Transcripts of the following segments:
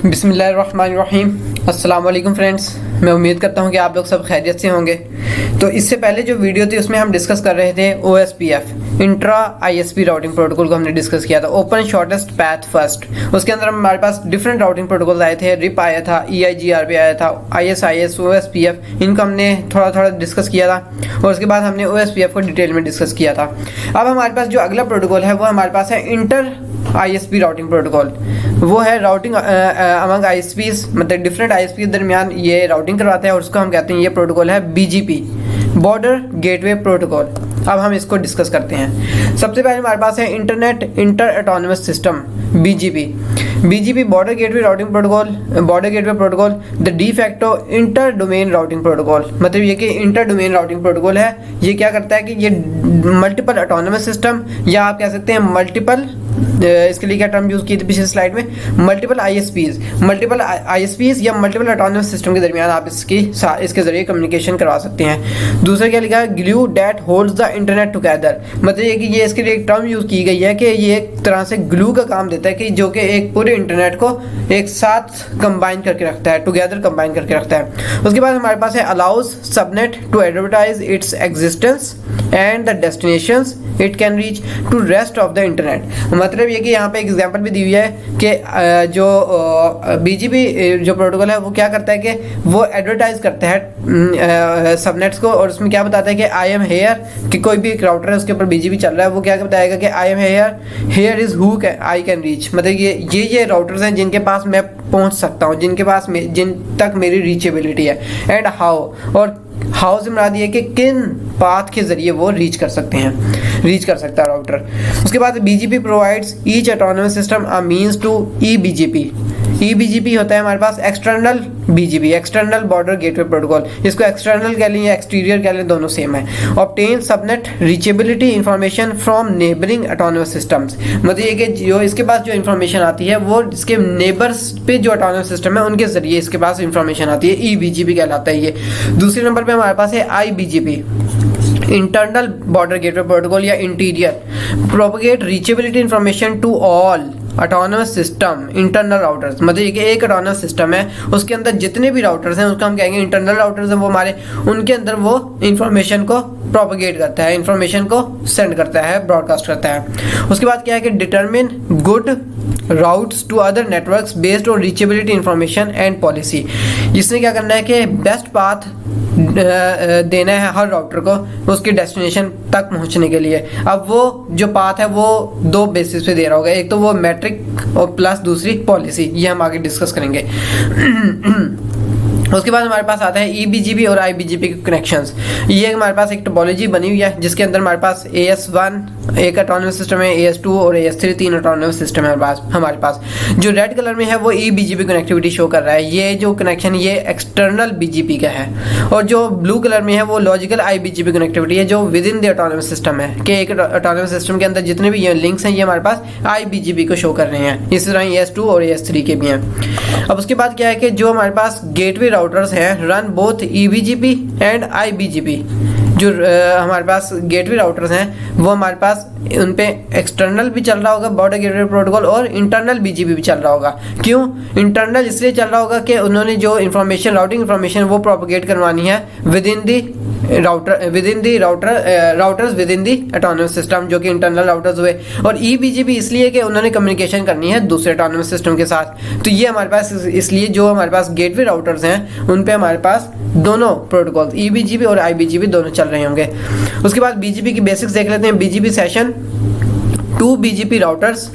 बिस्मिल्लाहिर्रहमानिर्रहीम। अस्सलाम वालेकुम फ्रेंड्स, मैं उम्मीद करता हूँ कि आप लोग सब खैरियत से होंगे। तो इससे पहले जो वीडियो थी उसमें हम डिस्कस कर रहे थे OSPF intra ISP routing protocol को हमने डिस्कस किया था, ओपन शॉर्टेस्ट पैथ फर्स्ट। उसके अंदर हमारे पास डिफरेंट राउटिंग प्रोटोकॉल आए थे, रिप आया था, EIGRP आया था, ISIS, OSPF, इनको हमने थोड़ा थोड़ा डिस्कस किया था और उसके बाद हमने OSPF को डिटेल में डिस्कस किया था। अब हमारे पास जो अगला प्रोटोकॉल है वो हमारे पास है इंटर ISP राउटिंग प्रोटोकॉल। वो है राउटिंग अमंग ISPs, मतलब डिफरेंट ISP के दरमियान ये राउटिंग करवाते हैं और उसको हम कहते हैं, ये प्रोटोकॉल है BGP, बॉर्डर गेटवे प्रोटोकॉल। अब हम इसको डिस्कस करते हैं। सबसे पहले हमारे पास है internet inter autonomous system BGP border gateway routing protocol, border gateway protocol the de facto inter domain routing protocol. मतलब ये कि इंटर डोमेन राउटिंग प्रोटोकॉल है। ये क्या करता है कि ये मल्टीपल ऑटोनमस सिस्टम, या आप कह सकते हैं मल्टीपल, इसके लिए क्या टर्म यूज की थी पिछले स्लाइड में, मल्टीपल ISPs या मल्टीपल ऑटोनमस सिस्टम के दरमियान आप इसके जरिए कम्युनिकेशन करवा सकते हैं। दूसरा क्या लिखा है, glue that holds the internet together. मतलब ये कि ये इसके लिए एक टर्म यूज की गई है कि ये एक तरह से ग्लू का काम देता है कि जो कि एक पूरे इंटरनेट को एक साथ कंबाइन करके रखता है, टुगेदर कंबाइन करके रखता है। उसके बाद हमारे पास है allows subnet to advertise its existence and the destinations it can reach to rest of the internet. मतलब ये कि यहाँ पे एग्जांपल भी दी हुई है कि जो BGP जो प्रोटोकॉल है वो क्या करता है कि वो एडवर्टाइज करता है सबनेट्स को, और उसमें क्या बताता है कि आई एम हेयर, कि कोई भी एक राउटर है उसके ऊपर BGP चल रहा है, वो क्या बताएगा कि I am here is who I can reach. मतलब ये राउटर्स हैं जिनके पास मैं पहुंच सकता हूँ, जिन तक मेरी रीचेबिलिटी है। एंड हाउ, और हाउ से मुराद ये कि किन पाथ के जरिए वो रीच कर सकता है राउटर। उसके बाद BGP provides each autonomous system a means to EBGP होता है हमारे पास external BGP, external border gateway protocol. इसको एक्सटर्नल कह लें या एक्सटीरियर कह लें, दोनों सेम है। Obtain subnet reachability information from neighbouring autonomous systems. मतलब ये कि जो इसके पास जो इंफॉर्मेशन आती है वो इसके नेबर्स पे जो ऑटोनमस सिस्टम है उनके जरिए इसके पास इंफॉर्मेशन आती है, EBGP कहलाता है ये। दूसरे नंबर पे हमारे पास है IBGP, internal border gateway protocol या interior, propagate reachability information to all autonomous system internal routers. मतलब ये कि एक ऑटोनमस सिस्टम है, उसके अंदर जितने भी राउटर्स हैं उसको हम कहेंगे इंटरनल राउटर्स हैं, वो हमारे उनके अंदर वो इंफॉर्मेशन को प्रोपगेट करता है, इंफॉर्मेशन को सेंड करता है, ब्रॉडकास्ट करता है। उसके बाद क्या है कि determine good routes to other networks based on reachability information and policy. इसने क्या करना है कि बेस्ट पाथ देना है हर राउटर को उसके डेस्टिनेशन तक पहुंचने के लिए। अब वो जो पाथ है वो दो बेसिस पे दे रहा होगा, एक तो वो मैट्रिक और प्लस दूसरी पॉलिसी, ये हम आगे डिस्कस करेंगे। उसके बाद हमारे पास आता है EBGP और IBGP के कनेक्शंस। ये हमारे पास एक टोपोलॉजी बनी हुई है जिसके अंदर हमारे पास AS1 एक ऑटोनमस सिस्टम है, AS2 और AS3 तीन ऑटोनमस सिस्टम है हमारे पास। जो रेड कलर में है वो EBGP कनेक्टिविटी शो कर रहा है, ये जो कनेक्शन ये एक्सटर्नल BGP का है। और जो ब्लू कलर में है वो लॉजिकल IBGP कनेक्टिविटी है जो with in the autonomous system है, कि एक ऑटोनमस सिस्टम के अंदर जितने भी ये लिंक्स हैं ये हमारे पास IBGP को शो कर रहे हैं। इस तरह AS2 और AS3 के भी हैं। अब उसके बाद क्या है कि जो हमारे पास गेटवे राउटर्स हैं run both EBGP and IBGP। जो हमारे पास गेटवे राउटर्स हैं वो हमारे पास उन पे एक्सटर्नल भी चल रहा होगा बॉर्डर गेटवे प्रोटोकॉल और इंटरनल BGP भी चल रहा होगा। क्यों इंटरनल? इसलिए चल रहा होगा कि उन्होंने जो इन्फॉर्मेशन राउटिंग इन्फॉर्मेशन वो प्रोपगेट करवानी है with in the routers with in the autonomous system, जो कि इंटरनल राउटर्स हुए। और EBGP इसलिए कि उन्होंने कम्युनिकेशन करनी है दूसरे ऑटोनमस सिस्टम के साथ। तो ये हमारे पास इसलिए जो हमारे पास गेटवे राउटर्स हैं उन पे हमारे पास दोनों प्रोटोकॉल EBGP और IBGP दोनों चल रहे होंगे। उसके बाद BGP की बेसिक्स देख लेते हैं। BGP session, 2 BGP routers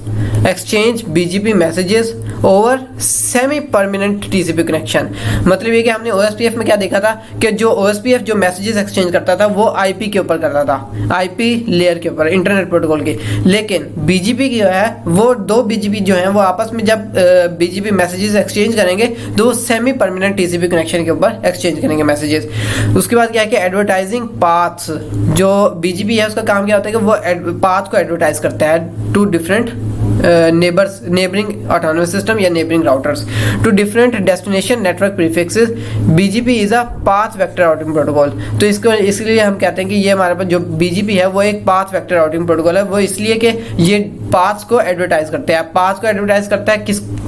exchange BGP messages over semi permanent TCP connection. मतलब ये कि हमने OSPF में क्या देखा था कि जो OSPF जो मैसेजेस एक्सचेंज करता था वो IP के ऊपर करता था, IP लेयर के ऊपर, इंटरनेट प्रोटोकॉल के। लेकिन BGP की जो है वो दो BGP जो हैं वो आपस में जब BGP मैसेजेस एक्सचेंज करेंगे तो वो सेमी परमानेंट TCP कनेक्शन के ऊपर एक्सचेंज करेंगे मैसेजेस। उसके बाद क्या है कि एडवर्टाइजिंग पाथ्स, जो BGP है उसका काम क्या होता है कि वो पाथ को एडवर्टाइज करता है to different neighbouring autonomous system या neighbouring routers to different destination network prefixes. BGP is a path vector routing protocol. तो इसलिए हम कहते हैं कि ये हमारे पास जो BGP है वो एक पाथ वेक्टर राउटिंग प्रोटोकॉल है। वो इसलिए कि ये पाथ्स को एडवर्टाइज करते हैं। पाथ को एडवर्टाइज करता है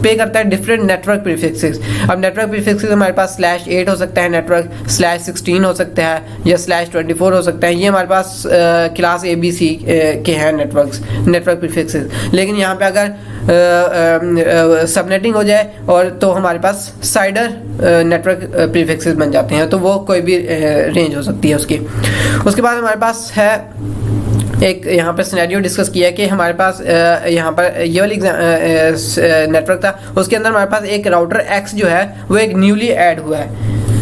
पे करता है डिफरेंट नेटवर्क प्रीफिक्सेस। अब नेटवर्क प्रीफिक्सेस हमारे पास /8 हो सकता है, नेटवर्क /16 हो सकता है या /24 हो सकता है। ये हमारे पास क्लास ABC के हैं नेटवर्क प्रीफिक्सेस। लेकिन यहाँ पे अगर सबनेटिंग हो जाए और तो हमारे पास साइडर नेटवर्क प्रीफिक्सेस बन जाते हैं, तो वो कोई भी रेंज हो सकती है उसकी। उसके बाद हमारे पास है एक यहाँ पर सिनेरियो डिस्कस किया कि हमारे पास यहाँ पर ये वाली नेटवर्क था, उसके अंदर हमारे पास एक राउटर X जो है वो एक न्यूली ऐड हुआ है।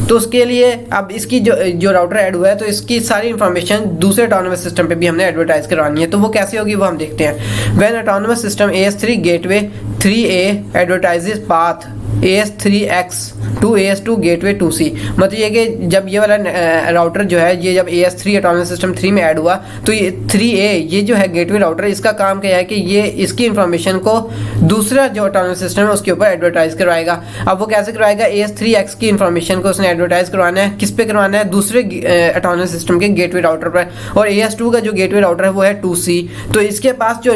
तो उसके लिए अब इसकी जो राउटर ऐड हुआ है तो इसकी सारी इन्फॉर्मेशन दूसरे ऑटोनोमस सिस्टम पे भी हमने एडवर्टाइज करवानी है। तो वो कैसे होगी वो हम देखते हैं। When autonomous system AS3 gateway 3A advertises path AS3X to AS2 gateway 2C, मतलब ये कि जब ये वाला राउटर जो है ये जब AS3 ऑटोनोमस सिस्टम 3 में ऐड हुआ तो ये 3A ये जो है गेटवे राउटर, इसका काम क्या है कि ये इसकी इन्फॉर्मेशन को दूसरा जो ऑटोनोमस सिस्टम है उसके ऊपर एडवर्टाइज करवाएगा। अब वो कैसे करवाएगा, AS3X की इन्फॉर्मेशन को उसने एडवर्टाइज करवाना है, किस पे करवाना है, दूसरे ऑटोनोमस सिस्टम के गेटवे राउटर पर। और AS2 का जो गेटवे राउटर है वो है 2C। तो इसके पास जो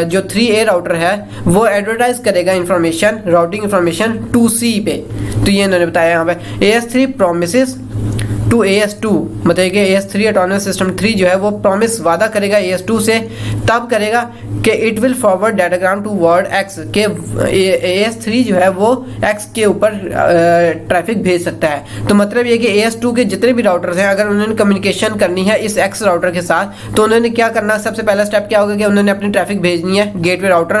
जो 3A राउटर है वो एडवर्टाइज करेगा इन्फॉर्मेशन, राउटिंग इन्फॉर्मेशन 2C पे। तो ये इन्होंने बताया यहाँ पे AS3 प्रोमिसेस टू AS2, मतलब कि AS3 ऑटोनोमस सिस्टम 3 जो है वो प्रॉमिस वादा करेगा AS2 से, तब करेगा कि it will forward datagram toward X के AS3 जो है वो X के ऊपर ट्रैफिक भेज सकता है। तो मतलब ये कि AS2 के जितने भी राउटर्स हैं अगर उन्होंने कम्युनिकेशन करनी है इस X राउटर के साथ तो उन्होंने क्या करना, सबसे पहला स्टेप क्या होगा कि उन्होंने अपनी ट्रैफिक भेजनी है गेटवे राउटर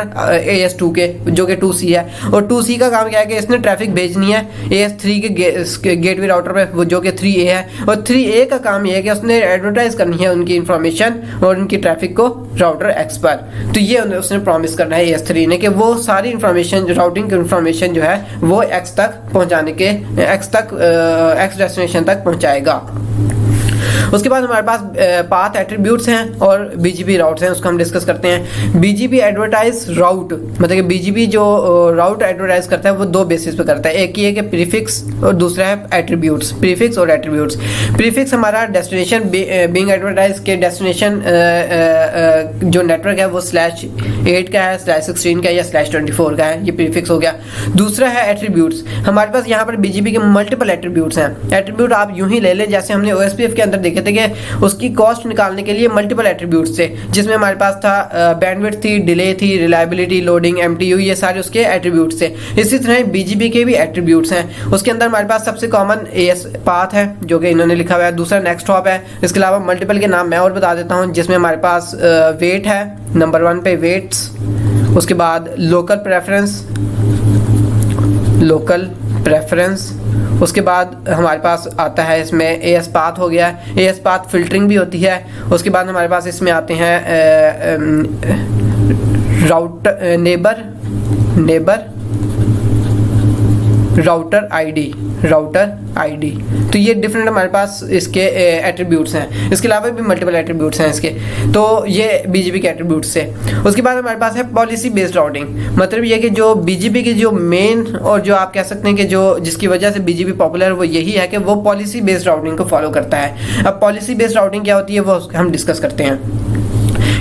AS2 के जो कि 2C है। और 2C का काम क्या है कि इसने ट्रैफिक भेजनी है AS3 के गेटवे राउटर पर वो जो कि 3A है। और 3A का काम यह है कि उसने एडवर्टाइज करनी है उनकी इंफॉर्मेशन और उनकी ट्रैफिक को राउटर X पर। तो ये उसने प्रॉमिस करना है AS3 ने कि वो सारी इंफॉर्मेशन, राउटिंग की इंफॉर्मेशन जो है वो X तक पहुंचाने के X डेस्टिनेशन तक पहुंचाएगा। उसके बाद हमारे पास पाथ एट्रीब्यूट्स हैं और BGP राउट्स हैं, उसको हम डिस्कस करते हैं। BGP एडवर्टाइज राउट, मतलब कि BGP जो राउट एडवर्टाइज करता है वो दो बेसिस पे करता है। एक ये कि प्रीफिक्स और दूसरा है एट्रीब्यूट्स, प्रीफिक्स और एट्रीब्यूट्स। प्रीफिक्स हमारा डेस्टिनेशन बीइंग एडवर्टाइज के डेस्टिनेशन जो नेटवर्क है वो /8 का है, /16 का है या /24 का है, ये प्रीफिक्स हो गया। दूसरा है एट्रीब्यूट्स। हमारे पास यहाँ पर BGP के मल्टीपल एट्रीब्यूट्स हैं। एट्रीब्यूट आप यूं ही ले लें जैसे हमने OSPF के अंदर देखे थे कि उसकी कॉस्ट निकालने के लिए मल्टीपल एट्रीब्यूट्स थे, जिसमें हमारे पास था बैंडविड्थ थी, डिले थी, रिलायबिलिटी, लोडिंग, MTU, ये सारे उसके एट्रीब्यूट्स थे। इसी तरह BGP के भी एट्रीब्यूट्स हैं। उसके अंदर हमारे पास सबसे कॉमन AS पाथ है जो कि इन्होंने लिखा हुआ है, दूसरा नेक्स्ट हॉप है। इसके अलावा मल्टीपल के नाम मैं और बता देता हूँ, जिसमें हमारे पास वेट है, नंबर 1 पे वेट्स। उसके बाद लोकल प्रेफरेंस। उसके बाद हमारे पास आता है इसमें AS पाथ हो गया, AS पाथ फिल्टरिंग भी होती है। उसके बाद हमारे पास इसमें आते हैं नेबर राउटर आईडी। तो ये डिफरेंट हमारे पास इसके एट्रीब्यूट्स हैं। इसके अलावा भी मल्टीपल एट्रीब्यूट्स हैं इसके, तो ये BGP के एट्रीब्यूट्स से। उसके बाद हमारे पास है पॉलिसी बेस्ड राउटिंग, मतलब ये कि जो BGP की जो मेन और जो आप कह सकते हैं कि जो जिसकी वजह से BGP पॉपुलर है वो यही है कि वो पॉलिसी बेस्ड राउटिंग को फॉलो करता है। अब पॉलिसी बेस्ड राउटिंग क्या होती है वो हम डिस्कस करते हैं।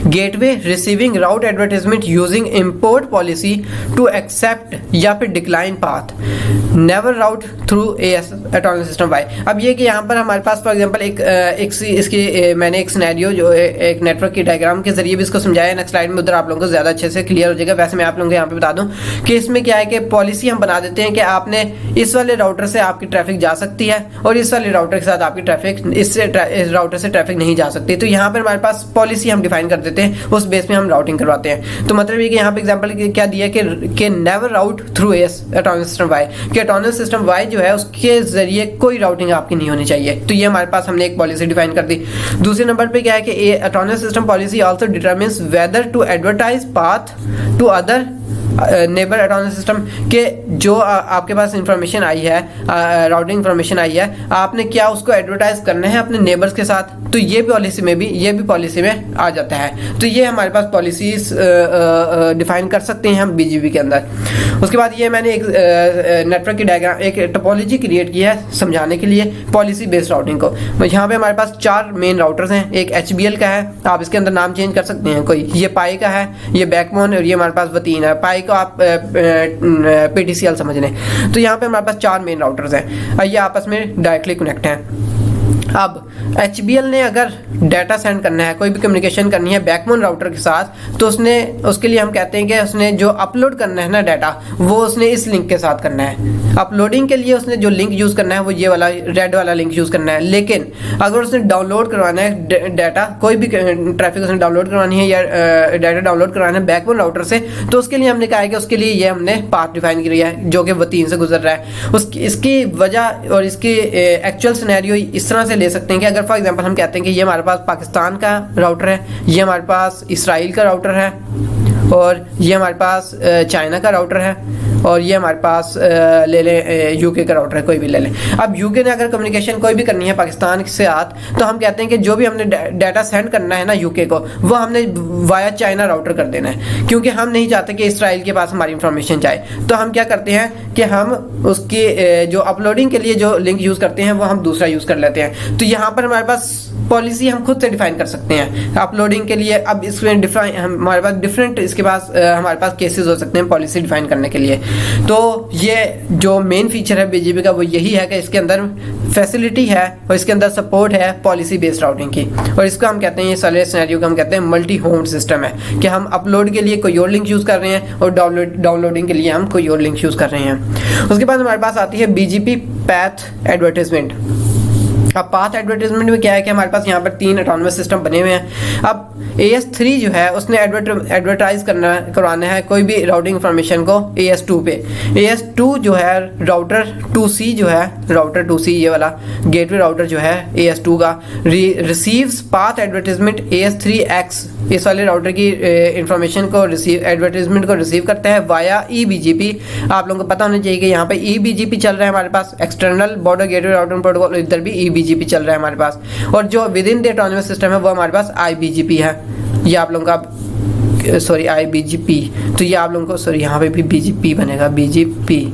Gateway receiving route advertisement using import policy to accept या फिर decline path, never route through AS autonomous system Y। अब ये कि यहाँ पर हमारे पास फॉर एग्जांपल इसकी मैंने एक सिनेरियो जो एक नेटवर्क की डायग्राम के जरिए भी इसको समझाया। नेक्स्ट स्लाइड में उधर आप लोगों को ज़्यादा अच्छे से क्लियर हो जाएगा। वैसे मैं आप लोगों को यहाँ पे बता दूँ कि इसमें क्या है कि पॉलिसी हम बना देते हैं कि आपने इस वाले राउटर से आपकी ट्रैफिक जा सकती है और इस वाले राउटर के साथ आपकी ट्रैफिक इस राउटर से ट्रैफिक नहीं जा सकती। तो यहाँ पर हमारे पास पॉलिसी हम डिफाइन कर देते हैं, उस बेस में हम राउटिंग करवाते हैं। तो मतलब ये कि यहाँ पे एग्जांपल क्या दिया कि never route through AS autonomous system Y, कि ऑटोनोमस सिस्टम Y जो है उसके जरिए कोई राउटिंग आपकी नहीं होनी चाहिए। तो ये हमारे पास हमने एक पॉलिसी डिफाइन कर दी। दूसरे नंबर पे क्या है कि autonomous system policy also determines whether to advertise path to other neighbour autonomous system के जो आपके पास इंफॉर्मेशन आई है, राउटिंग इंफॉर्मेशन आई है, आपने क्या उसको एडवर्टाइज करना है अपने नेबर्स के साथ। तो ये भी पॉलिसी में आ जाता है। तो ये हमारे पास पॉलिसीज डिफाइन कर सकते हैं हम BGP के अंदर। उसके बाद ये मैंने एक नेटवर्क की डायग्राम, एक टोपोलॉजी क्रिएट की है समझाने के लिए पॉलिसी बेस्ड राउटिंग को। यहाँ पे हमारे पास 4 मेन राउटर्स हैं। एक HBL का है, आप इसके अंदर नाम चेंज कर सकते हैं कोई, ये पाई का है, ये बैकबोन और ये हमारे पास वतीन है। पाई को आप PTCL समझ लें। तो यहाँ पे हमारे पास 4 मेन राउटर्स हैं, ये आपस में डायरेक्टली कनेक्ट हैं। अब HBL ने अगर डाटा सेंड करना है, कोई भी कम्युनिकेशन करनी है बैकबोन राउटर के साथ, तो उसके लिए हम कहते हैं कि उसने जो अपलोड करना है ना डाटा, वो उसने इस लिंक के साथ करना है। अपलोडिंग के लिए उसने जो लिंक यूज़ करना है वो ये वाला रेड वाला लिंक यूज़ करना है। लेकिन अगर उसने डाउनलोड करवाना है डाटा, कोई भी ट्रैफिक उसने डाउनलोड करवानी है या डाटा डाउनलोड करवाना है बैकबोन राउटर से, तो उसके लिए हमने कहा है कि उसके लिए ये हमने पाथ डिफाइन किया है जो कि W3 से गुजर रहा है। इसकी वजह और इसकी एक्चुअल सिनेरियो इस तरह से ले सकते हैं कि अगर फॉर एग्जांपल हम कहते हैं कि ये हमारे पास पाकिस्तान का राउटर है, ये हमारे पास इसराइल का राउटर है, और ये हमारे पास चाइना का राउटर है, और ये हमारे पास ले लें यूके का राउटर है, कोई भी ले लें। अब यूके ने अगर कम्युनिकेशन कोई भी करनी है पाकिस्तान से साथ, तो हम कहते हैं कि जो भी हमने डाटा सेंड करना है ना यूके को, वो हमने वाया चाइना राउटर कर देना है, क्योंकि हम नहीं चाहते कि इसराइल के पास हमारी इंफॉर्मेशन जाए। तो हम क्या करते हैं कि हम उसकी जो अपलोडिंग के लिए जो लिंक यूज़ करते हैं वो हम दूसरा यूज़ कर लेते हैं। तो यहाँ पर हमारे पास पॉलिसी हम खुद से डिफाइन कर सकते हैं अपलोडिंग के लिए। अब इसमें हमारे पास डिफरेंट हमारे पास केसेस हो सकते हैं पॉलिसी डिफाइन करने के लिए। तो ये जो मेन फीचर है BGP का वो यही है कि इसके अंदर फैसिलिटी है और इसके अंदर सपोर्ट है पॉलिसी बेस्ड राउटिंग की, और इसको हम कहते हैं, ये सारे सिनेरियो को हम कहते हैं मल्टी होम सिस्टम है, कि हम अपलोड के लिए कोई और लिंक यूज़ कर रहे हैं और डाउनलोडिंग के लिए हम कोई और लिंक यूज़ कर रहे हैं। उसके बाद हमारे पास आती है BGP पैथ एडवर्टाइजमेंट। अब पाथ एडवर्टाइजमेंट में क्या है कि हमारे पास यहाँ पर 3 ऑटोनमस सिस्टम बने हुए हैं। अब AS3 जो है उसने एडवर्टाइज करवाना है कोई भी राउटिंग इंफॉर्मेशन को AS2 पे। AS2 जो है राउटर 2C जो है, राउटर 2C ये वाला गेटवे राउटर जो है AS2 का रिसीव्स पाथ एडवर्टाइजमेंट AS3X, इस वाले राउटर की इंफॉर्मेशन को एडवर्टाइजमेंट को रिसीव करता है वाया eBGP। आप लोगों को पता होना चाहिए कि यहाँ पे eBGP चल रहा है हमारे पास, external border gateway routing protocol, इधर भी eBGP चल रहा है हमारे पास, और जो with in the autonomous system है वो हमारे पास iBGP है। ये आप लोगों का iBGP, तो ये आप लोगों को यहाँ पे भी BGP बनेगा, BGP।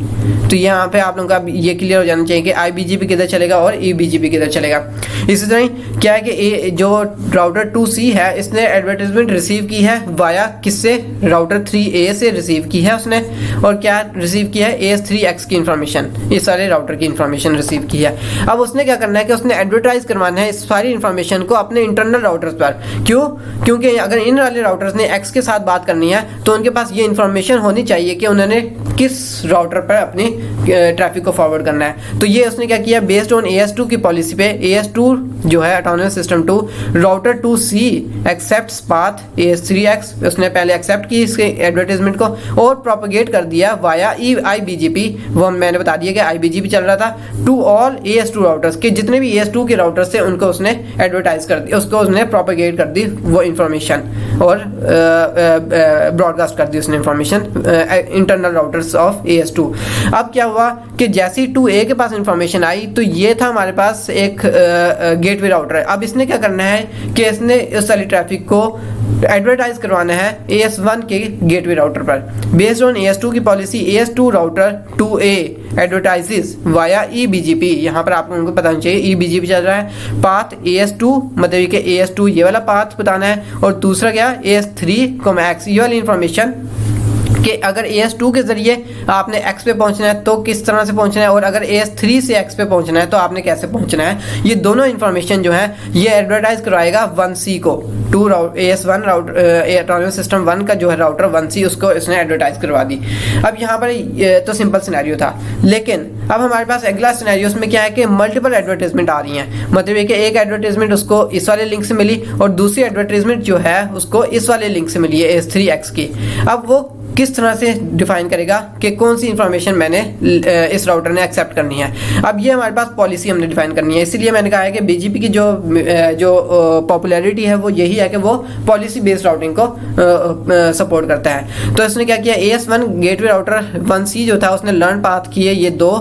तो यहाँ पे आप लोगों का ये क्लियर हो जाना चाहिए कि iBGP किधर चलेगा और eBGP किधर चलेगा। इसी तरह क्या है कि जो राउटर 2C है इसने एडवर्टाइजमेंट रिसीव की है वाया किससे, राउटर 3A से रिसीव की है उसने, और क्या रिसीव किया है AS3X की इंफॉर्मेशन, इस सारे राउटर की इंफॉर्मेशन रिसीव की है। अब उसने क्या करना है कि उसने एडवर्टाइज करवाना है इस सारी इंफॉर्मेशन को अपने इंटरनल राउटर्स पर। क्यों? क्योंकि अगर इन वाले राउटर्स ने X के साथ बात करनी है तो उनके पास ये इंफॉर्मेशन होनी चाहिए कि उन्होंने किस राउटर पर अपनी ट्रैफिक को फॉरवर्ड करना है। तो ये उसने क्या किया, बेस्ड ऑन AS2 की पॉलिसी पे, AS2 जो है autonomous system 2 router 2C accepts path AS3X, उसने पहले एक्सेप्ट की इसके एडवर्टाइजमेंट को और प्रोपेगेट कर दिया वाया iBGP, वो मैंने बता दिया कि iBGP चल रहा था, टू ऑल AS2 राउटर्स के जितने भी AS2 के राउटर्स थे उनको उसने एडवर्टाइज कर दिया, उसको उसने प्रोपेगेट कर दी वो इंफॉर्मेशन, और ब्रॉडकास्ट कर दी उसने information internal routers of AS2। अब क्या हुआ कि जैसी 2A के पास इंफॉर्मेशन आई तो ये था हमारे पास एक गेटवे राउटर है। अब इसने क्या करना है कि इसने इस सारी ट्रैफिक को एडवर्टाइज करवाना है AS1 के गेटवे राउटर पर। बेस्ड ऑन AS2 की policy AS2 router 2A advertises via eBGP, यहाँ पर आप लोगों को पता होना चाहिए eBGP चल रहा है, पाथ AS2 मतलब कि AS2 ये वाला पाथ बताना है, और दूसरा क्या AS3X ये वाली इंफॉर्मेशन कि अगर AS2 के जरिए आपने X पे पहुंचना है तो किस तरह से पहुंचना है, और अगर AS3 से X पे पहुंचना है तो आपने कैसे पहुंचना है। ये दोनों इंफॉर्मेशन जो है ये एडवर्टाइज करवाएगा 1C को, AS1 ऑटोनमस सिस्टम 1 का जो है राउटर 1C, उसको इसने एडवर्टाइज करवा दी। अब यहाँ पर तो सिंपल सिनेरियो था, लेकिन अब हमारे पास अगला सिनेरियो उसमें क्या है कि मल्टीपल एडवर्टाइजमेंट आ रही हैं, मतलब कि एक एडवर्टाइजमेंट उसको इस वाले लिंक से मिली और दूसरी एडवर्टाइजमेंट जो है उसको इस वाले लिंक से मिली है AS3X की। अब वो किस तरह से डिफाइन करेगा कि कौन सी इंफॉर्मेशन मैंने इस राउटर ने एक्सेप्ट करनी है। अब ये हमारे पास पॉलिसी हमने डिफाइन करनी है, इसीलिए मैंने कहा है कि BGP की जो पॉपुलैरिटी है वो यही है कि वो पॉलिसी बेस्ड राउटिंग को सपोर्ट करता है। तो इसने क्या किया, AS1 गेटवे राउटर 1C जो था उसने लर्न पाथ किए ये 2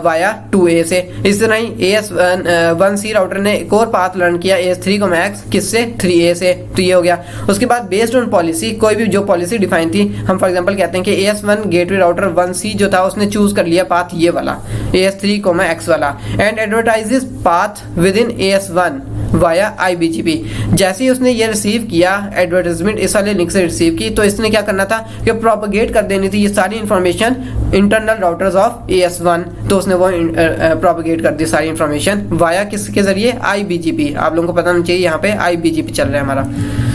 वाया 2A से। इस तरह ही AS1C राउटर ने एक और पाथ लर्न किया AS3, किससे 3A से। तो ये हो गया। उसके बाद बेस्ड ऑन पॉलिसी, कोई भी जो पॉलिसी डिफाइन थी, हम फॉर एग्जांपल कहते हैं कि AS1 गेटवे राउटर 1C जो था उसने चूज कर लिया पाथ ये वाला AS3, वाला, and advertises path within AS1 via IBGP। जैसे ही उसने ये रिसीव किया एडवर्टाइजमेंट इस वाले लिंक से रिसीव की, तो इसने क्या करना था कि प्रोपगेट कर देनी थी ये सारी information internal routers of AS1। तो उसने वो प्रोपगेट कर दी सारी इंफॉर्मेशन वाया किसके जरिए IBGP। आप लोगों को पता होना चाहिए यहाँ पे IBGP चल रहा है हमारा।